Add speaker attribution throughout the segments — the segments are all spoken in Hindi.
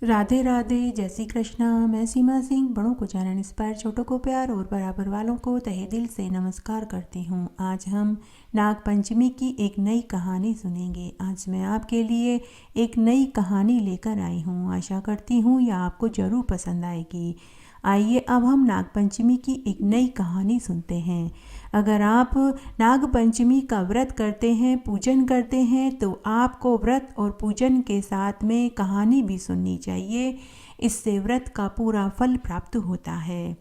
Speaker 1: राधे राधे, जय श्री कृष्णा। मैं सीमा सिंह बड़ों को चैनल इंस्पायर, छोटों को प्यार और बराबर वालों को तहे दिल से नमस्कार करती हूँ। आज हम नाग पंचमी की एक नई कहानी सुनेंगे। आज मैं आपके लिए एक नई कहानी लेकर आई हूँ। आशा करती हूँ यह आपको ज़रूर पसंद आएगी। आइए अब हम नाग पंचमी की एक नई कहानी सुनते हैं। अगर आप नाग पंचमी का व्रत करते हैं, पूजन करते हैं, तो आपको व्रत और पूजन के साथ में कहानी भी सुननी चाहिए। इससे व्रत का पूरा फल प्राप्त होता है।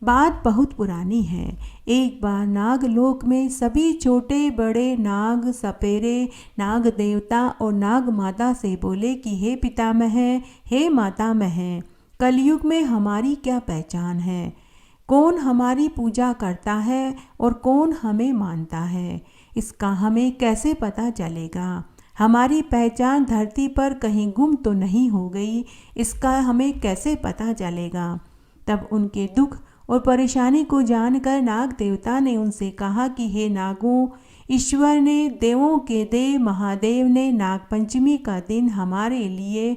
Speaker 1: बात बहुत पुरानी है। एक बार नागलोक में सभी छोटे बड़े नाग, सपेरे, नाग देवता और नाग माता से बोले कि हे पितामह, हे मातामह, कलयुग में हमारी क्या पहचान है? कौन हमारी पूजा करता है और कौन हमें मानता है, इसका हमें कैसे पता चलेगा? हमारी पहचान धरती पर कहीं गुम तो नहीं हो गई, इसका हमें कैसे पता चलेगा? तब उनके दुख और परेशानी को जानकर नाग देवता ने उनसे कहा कि हे नागों, ईश्वर ने, देवों के देव महादेव ने नाग पंचमी का दिन हमारे लिए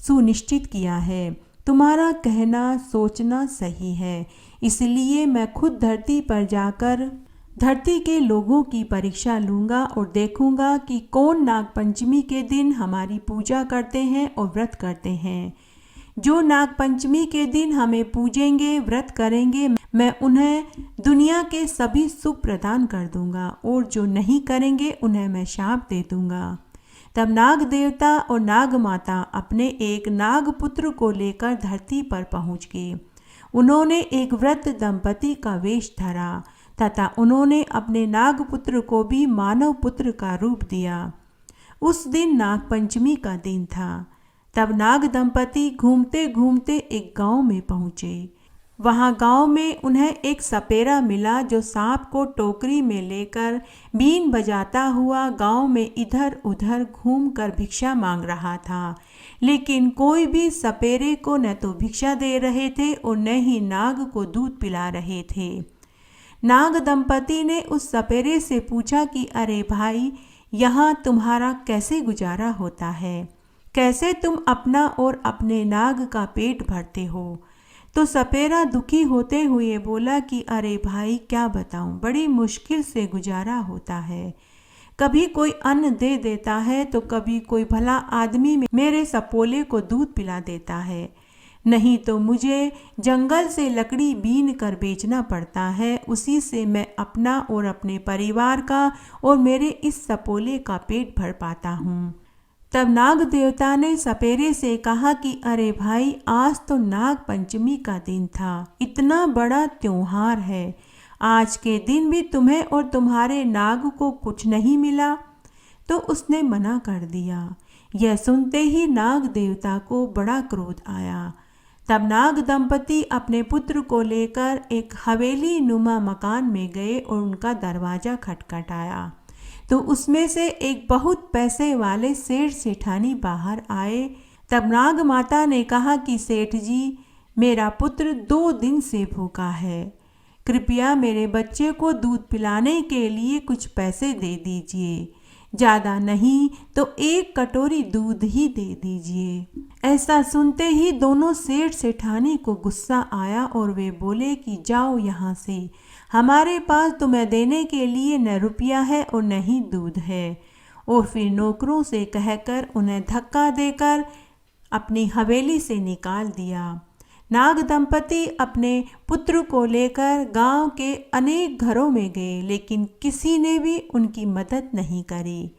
Speaker 1: सुनिश्चित किया है। तुम्हारा कहना सोचना सही है, इसलिए मैं खुद धरती पर जाकर धरती के लोगों की परीक्षा लूँगा और देखूँगा कि कौन नाग पंचमी के दिन हमारी पूजा करते हैं और व्रत करते हैं। जो नाग पंचमी के दिन हमें पूजेंगे, व्रत करेंगे, मैं उन्हें दुनिया के सभी सुख प्रदान कर दूंगा और जो नहीं करेंगे उन्हें मैं शाप दे दूंगा। तब नाग देवता और नाग माता अपने एक नाग पुत्र को लेकर धरती पर पहुंच गए। उन्होंने एक व्रत दंपति का वेश धरा तथा उन्होंने अपने नाग पुत्र को भी मानव पुत्र का रूप दिया। उस दिन नाग पंचमी का दिन था। तब नाग दंपति घूमते घूमते एक गांव में पहुंचे। वहां गांव में उन्हें एक सपेरा मिला जो सांप को टोकरी में लेकर बीन बजाता हुआ गांव में इधर उधर घूमकर भिक्षा मांग रहा था। लेकिन कोई भी सपेरे को न तो भिक्षा दे रहे थे और न ही नाग को दूध पिला रहे थे। नाग दंपति ने उस सपेरे से पूछा कि अरे भाई, यहाँ तुम्हारा कैसे गुजारा होता है? कैसे तुम अपना और अपने नाग का पेट भरते हो? तो सपेरा दुखी होते हुए बोला कि अरे भाई, क्या बताऊं, बड़ी मुश्किल से गुजारा होता है। कभी कोई अन्न दे देता है तो कभी कोई भला आदमी मेरे सपोले को दूध पिला देता है, नहीं तो मुझे जंगल से लकड़ी बीन कर बेचना पड़ता है। उसी से मैं अपना और अपने परिवार का और मेरे इस सपोले का पेट भर पाता हूँ। तब नाग देवता ने सपेरे से कहा कि अरे भाई, आज तो नाग पंचमी का दिन था, इतना बड़ा त्योहार है, आज के दिन भी तुम्हें और तुम्हारे नाग को कुछ नहीं मिला? तो उसने मना कर दिया। यह सुनते ही नाग देवता को बड़ा क्रोध आया। तब नाग दंपति अपने पुत्र को लेकर एक हवेली नुमा मकान में गए और उनका दरवाजा खटखटाया तो उसमें से एक बहुत पैसे वाले सेठ सेठानी बाहर आए। तब नाग माता ने कहा कि सेठ जी, मेरा पुत्र 2 दिन से भूखा है, कृपया मेरे बच्चे को दूध पिलाने के लिए कुछ पैसे दे दीजिए, ज़्यादा नहीं तो 1 कटोरी दूध ही दे दीजिए। ऐसा सुनते ही दोनों सेठ सेठानी को गुस्सा आया और वे बोले कि जाओ यहाँ से, हमारे पास तुम्हें देने के लिए न रुपया है और न ही दूध है। और फिर नौकरों से कहकर उन्हें धक्का देकर अपनी हवेली से निकाल दिया। नाग दंपति अपने पुत्र को लेकर गांव के अनेक घरों में गए, लेकिन किसी ने भी उनकी मदद नहीं करी।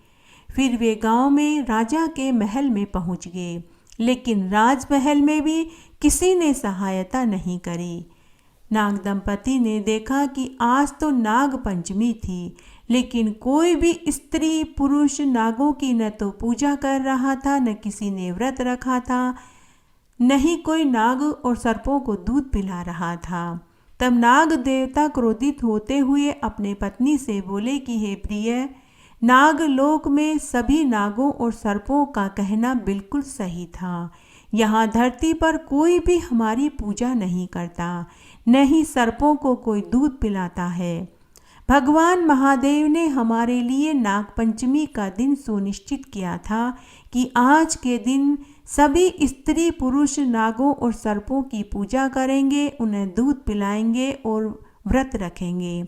Speaker 1: फिर वे गांव में राजा के महल में पहुंच गए, लेकिन राजमहल में भी किसी ने सहायता नहीं करी। नाग दंपति ने देखा कि आज तो नाग पंचमी थी, लेकिन कोई भी स्त्री पुरुष नागों की न तो पूजा कर रहा था, न किसी ने व्रत रखा था, न ही कोई नाग और सर्पों को दूध पिला रहा था। तब नाग देवता क्रोधित होते हुए अपने पत्नी से बोले कि हे प्रिय, नागलोक में सभी नागों और सर्पों का कहना बिल्कुल सही था। यहाँ धरती पर कोई भी हमारी पूजा नहीं करता, न ही सर्पों को कोई दूध पिलाता है। भगवान महादेव ने हमारे लिए नाग पंचमी का दिन सुनिश्चित किया था कि आज के दिन सभी स्त्री पुरुष नागों और सर्पों की पूजा करेंगे, उन्हें दूध पिलाएंगे और व्रत रखेंगे,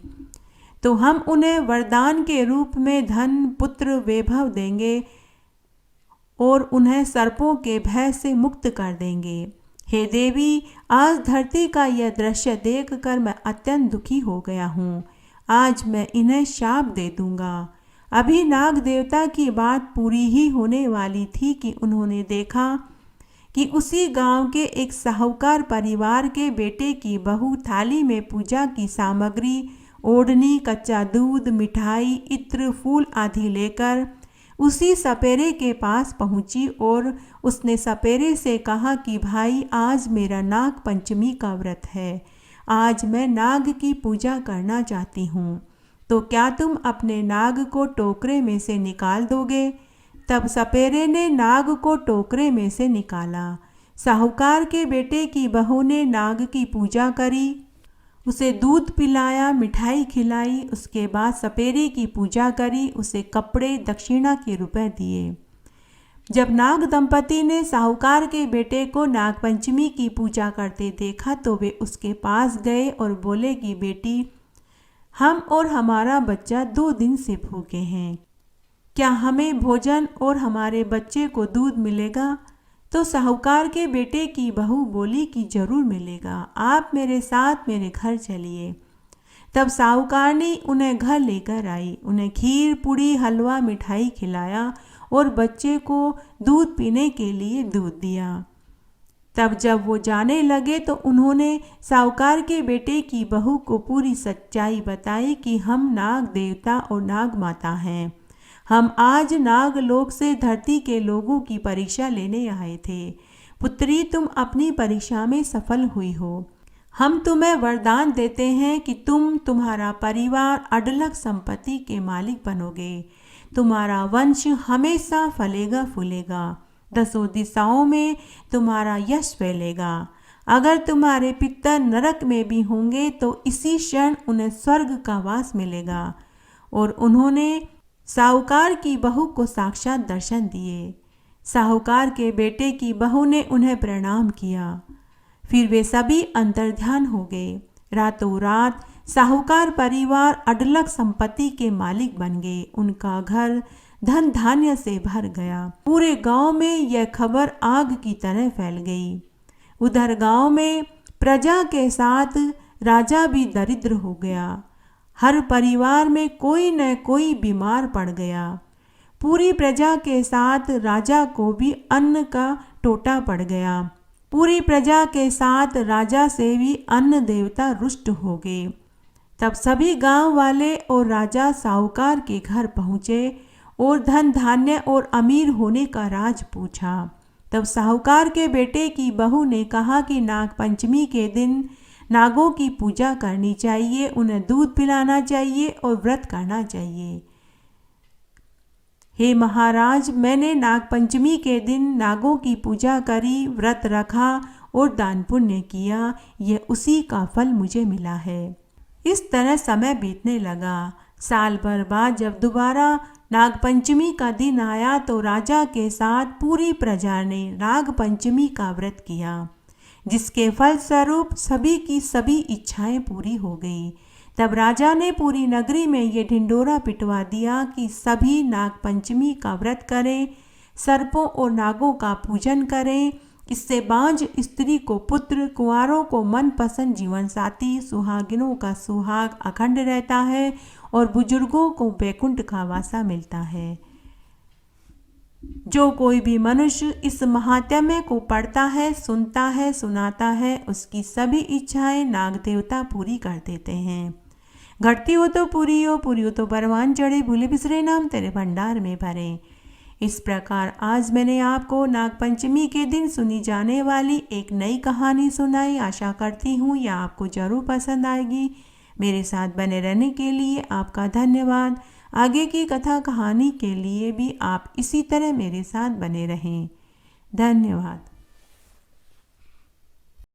Speaker 1: तो हम उन्हें वरदान के रूप में धन, पुत्र, वैभव देंगे और उन्हें सर्पों के भय से मुक्त कर देंगे। हे देवी, आज धरती का यह दृश्य देखकर मैं अत्यंत दुखी हो गया हूँ। आज मैं इन्हें शाप दे दूंगा। अभी नाग देवता की बात पूरी ही होने वाली थी कि उन्होंने देखा कि उसी गांव के एक साहूकार परिवार के बेटे की बहू थाली में पूजा की सामग्री, ओढ़नी, कच्चा दूध, मिठाई, इत्र, फूल आदि लेकर उसी सपेरे के पास पहुंची और उसने सपेरे से कहा कि भाई, आज मेरा नाग पंचमी का व्रत है। आज मैं नाग की पूजा करना चाहती हूँ, तो क्या तुम अपने नाग को टोकरे में से निकाल दोगे? तब सपेरे ने नाग को टोकरे में से निकाला। साहूकार के बेटे की बहू ने नाग की पूजा करी, उसे दूध पिलाया, मिठाई खिलाई। उसके बाद सपेरे की पूजा करी, उसे कपड़े दक्षिणा के रुपए दिए। जब नाग दंपति ने साहूकार के बेटे को नागपंचमी की पूजा करते देखा तो वे उसके पास गए और बोले कि बेटी, हम और हमारा बच्चा 2 दिन से भूखे हैं, क्या हमें भोजन और हमारे बच्चे को दूध मिलेगा? तो साहूकार के बेटे की बहू बोली कि जरूर मिलेगा, आप मेरे साथ मेरे घर चलिए। तब साहूकारनी उन्हें घर लेकर आई, उन्हें खीर, पूड़ी, हलवा, मिठाई खिलाया और बच्चे को दूध पीने के लिए दूध दिया। तब जब वो जाने लगे तो उन्होंने साहूकार के बेटे की बहू को पूरी सच्चाई बताई कि हम नाग देवता और नाग माता हैं। हम आज नागलोक से धरती के लोगों की परीक्षा लेने आए थे। पुत्री, तुम अपनी परीक्षा में सफल हुई हो। हम तुम्हें वरदान देते हैं कि तुम, तुम्हारा परिवार अढलक संपत्ति के मालिक बनोगे। तुम्हारा वंश हमेशा फलेगा फूलेगा। 10 दिशाओं में तुम्हारा यश फैलेगा। अगर तुम्हारे पितर नरक में भी होंगे तो इसी क्षण उन्हें स्वर्ग का वास मिलेगा। और उन्होंने साहूकार की बहू को साक्षात दर्शन दिए। साहूकार के बेटे की बहू ने उन्हें प्रणाम किया। फिर वे सभी अंतर्ध्यान हो गए। रातों रात साहूकार परिवार अढलक संपत्ति के मालिक बन गए। उनका घर धन धान्य से भर गया। पूरे गांव में यह खबर आग की तरह फैल गई। उधर गांव में प्रजा के साथ राजा भी दरिद्र हो गया। हर परिवार में कोई न कोई बीमार पड़ गया। पूरी प्रजा के साथ राजा को भी अन्न का टोटा पड़ गया। पूरी प्रजा के साथ राजा से भी अन्न देवता रुष्ट हो गए। तब सभी गांव वाले और राजा साहूकार के घर पहुँचे और धन धान्य और अमीर होने का राज पूछा। तब साहूकार के बेटे की बहू ने कहा कि नागपंचमी के दिन नागों की पूजा करनी चाहिए, उन्हें दूध पिलाना चाहिए और व्रत करना चाहिए। हे महाराज, मैंने नागपंचमी के दिन नागों की पूजा करी, व्रत रखा और दान पुण्य किया। यह उसी का फल मुझे मिला है। इस तरह समय बीतने लगा। साल भर बाद जब दोबारा नागपंचमी का दिन आया तो राजा के साथ पूरी प्रजा ने नागपंचमी का व्रत किया, जिसके फलस्वरूप सभी की सभी इच्छाएं पूरी हो गई। तब राजा ने पूरी नगरी में ये ढिंडोरा पिटवा दिया कि सभी नागपंचमी का व्रत करें, सर्पों और नागों का पूजन करें। इससे बांझ स्त्री को पुत्र, कुंवारों को मनपसंद जीवन साथी, सुहागिनों का सुहाग अखंड रहता है और बुजुर्गों को वैकुंठ का वासा मिलता है। जो कोई भी मनुष्य इस महात्म्य को पढ़ता है, सुनता है, सुनाता है, उसकी सभी इच्छाएं नाग देवता पूरी कर देते हैं। घटती हो तो पूरी हो, पूरी हो तो परवान चढ़े, भूले बिसरे नाम तेरे भंडार में भरे। इस प्रकार आज मैंने आपको नागपंचमी के दिन सुनी जाने वाली एक नई कहानी सुनाई। आशा करती हूँ यह आपको जरूर पसंद आएगी। मेरे साथ बने रहने के लिए आपका धन्यवाद। आगे की कथा कहानी के लिए भी आप इसी तरह मेरे साथ बने रहें। धन्यवाद।